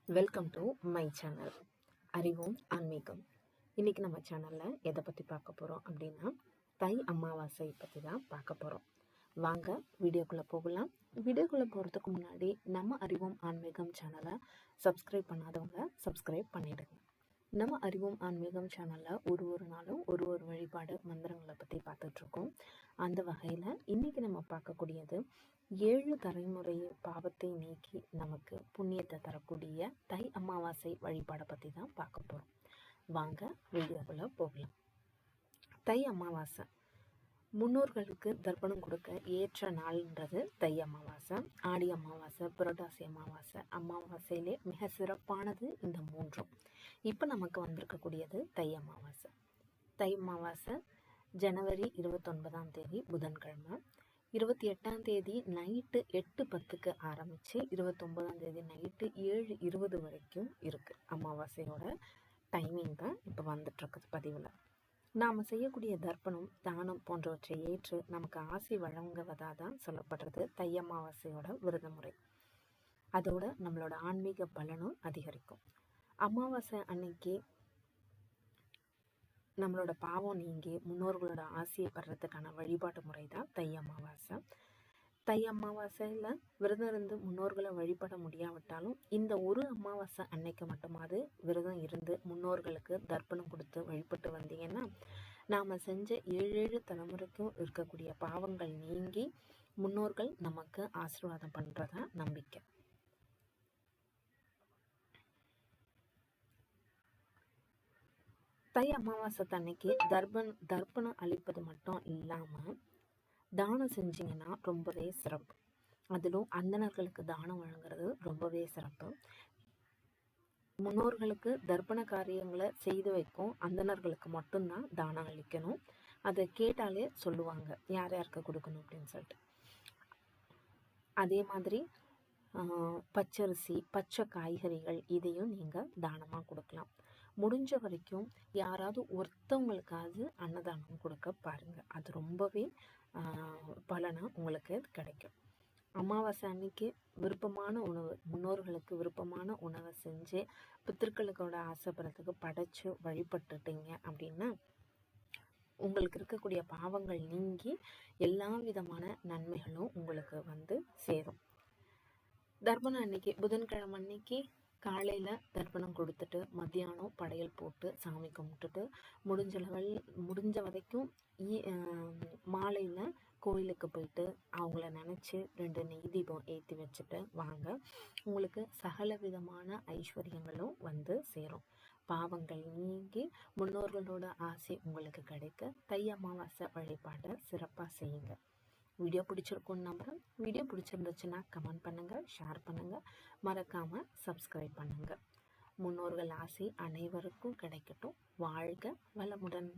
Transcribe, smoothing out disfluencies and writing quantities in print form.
Welcome to my channel அறிவோம் ஆன்மீகம். இன்றைக்கி நம்ம சேனலில் எதை பற்றி பார்க்க போகிறோம் அப்படின்னா தை அமாவாசை பற்றி தான் பார்க்க போகிறோம். வாங்க வீடியோக்குள்ளே போகலாம். வீடியோக்குள்ளே போகிறதுக்கு முன்னாடி நம்ம அறிவோம் ஆன்மீகம் சேனலை சப்ஸ்கிரைப் பண்ணாதவங்க சப்ஸ்கிரைப் பண்ணிவிடுங்க. நம்ம அறிவோம் ஆன்மீகம் சேனலில் ஒரு நாளும் ஒரு வழிபாடு மந்திரங்களை பற்றி பார்த்துட்ருக்கோம். அந்த வகையில் இன்றைக்கி நம்ம பார்க்கக்கூடியது 7 தலைமுறை பாவத்தை நீக்கி நமக்கு புண்ணியத்தை தரக்கூடிய தை அமாவாசை வழிபாடை பற்றி தான் பார்க்க போகிறோம். வாங்க வீடியோக்குள்ளே போகலாம். தை அமாவாசை முன்னோர்களுக்கு தர்ப்பணம் கொடுக்க ஏற்ற நாள்ன்றது தை அமாவாசை. ஆடி அமாவாசை, புரட்டாசி அமாவாசை, அமாவாசையிலே மிக சிறப்பானது இந்த மூன்றும். இப்போ நமக்கு வந்திருக்கக்கூடியது தை அமாவாசை. தை அமாவாசை ஜனவரி 29ஆம் தேதி புதன்கிழமை. 28ஆம் தேதி நைட்டு 8:10 ஆரம்பித்து 29ஆம் தேதி நைட்டு 7:20 வரைக்கும் இருக்குது. அமாவாசையோட டைமிங் தான் இப்போ வந்துட்டுருக்குது பதிவில். நாம் செய்யக்கூடிய தர்ப்பணம், தானம் போன்றவற்றை ஏற்று நமக்கு ஆசை வழங்குவதாக தான் சொல்லப்படுறது தை அமாவாசையோட விரத முறை. அதோட நம்மளோட ஆன்மீக பலனும் அதிகரிக்கும். அமாவாசை அன்னைக்கு நம்மளோட பாவம் நீங்கி முன்னோர்களோட ஆசையை பெறத்துக்கான வழிபாட்டு முறை தான் தை அமாவாசை. தை அமாவாசையில் விரதம் இருந்து முன்னோர்களை வழிபட முடியாவிட்டாலும் இந்த ஒரு அமாவாசை அன்னைக்கு மட்டுமாவது விரதம் இருந்து முன்னோர்களுக்கு தர்ப்பணம் கொடுத்து வழிபட்டு வந்தீங்கன்னா நாம் செஞ்ச 7 தலைமுறைக்கும் இருக்கக்கூடிய பாவங்கள் நீங்கி முன்னோர்கள் நமக்கு ஆசீர்வாதம் பண்ணுறதா நம்பிக்கை. தை அமாவாசை அன்னைக்கு தர்ப்பணம் அளிப்பது மட்டும் இல்லாமல் தானம் செஞ்சிங்கன்னா ரொம்பவே சிறப்பு. அதிலும் அந்தணர்களுக்கு தானம் வழங்குறது ரொம்பவே சிறப்பு. முன்னோர்களுக்கு தர்ப்பண காரியங்களை செய்து வைக்கும் அந்தணர்களுக்கு மட்டும்தான் தானம் அளிக்கணும். அதை கேட்டாலே சொல்லுவாங்க யார் யாருக்கு கொடுக்கணும் அப்படின்னு சொல்லிட்டு. அதே மாதிரி பச்சரிசி, பச்சை காய்கறிகள் இதையும் நீங்கள் தானமாக கொடுக்கலாம். முடிஞ்ச வரைக்கும் யாராவது ஒருத்தவங்களுக்காவது அன்னதானம் கொடுக்க பாருங்கள். அது ரொம்பவே பலனாக உங்களுக்கு கிடைக்கும். அமாவாசை அன்னைக்கு விருப்பமான உணவு, முன்னோர்களுக்கு விருப்பமான உணவை செஞ்சு பித்திருக்களுக்கோட ஆசைப்படுறதுக்கு படைச்சு வழிபட்டுட்டீங்க அப்படின்னா உங்களுக்கு இருக்கக்கூடிய பாவங்கள் நீங்கி எல்லா விதமான நன்மைகளும் உங்களுக்கு சேரும். தர்ப்பணம் அன்னைக்கு புதன்கிழமை அன்னைக்கு காலையில் தர்ப்பணம் கொடுத்துட்டு மத்தியானம் படையல் போட்டு சாமி கும்பிட்டுட்டு முடிஞ்ச வரைக்கும் மாலையில் கோயிலுக்கு போயிட்டு அவங்கள நினச்சி 2 நெய் தீபம் ஏற்றி வச்சுட்டு வாங்க. உங்களுக்கு சகல விதமான ஐஸ்வர்யங்களும் சேரும். பாவங்கள் நீங்கி முன்னோர்களோட ஆசை உங்களுக்கு கிடைக்க தை அமாவாசை வழிபாட்டை சிறப்பாக செய்யுங்க. வீடியோ பிடிச்சிருக்குன்னு நம்புகிறேன். வீடியோ பிடிச்சிருந்துச்சுன்னா கமெண்ட் பண்ணுங்கள், ஷேர் பண்ணுங்கள், மறக்காமல் சப்ஸ்கிரைப் பண்ணுங்கள். முன்னோர்கள் ஆசை அனைவருக்கும் கிடைக்கட்டும். வாழ்க வளமுடன்.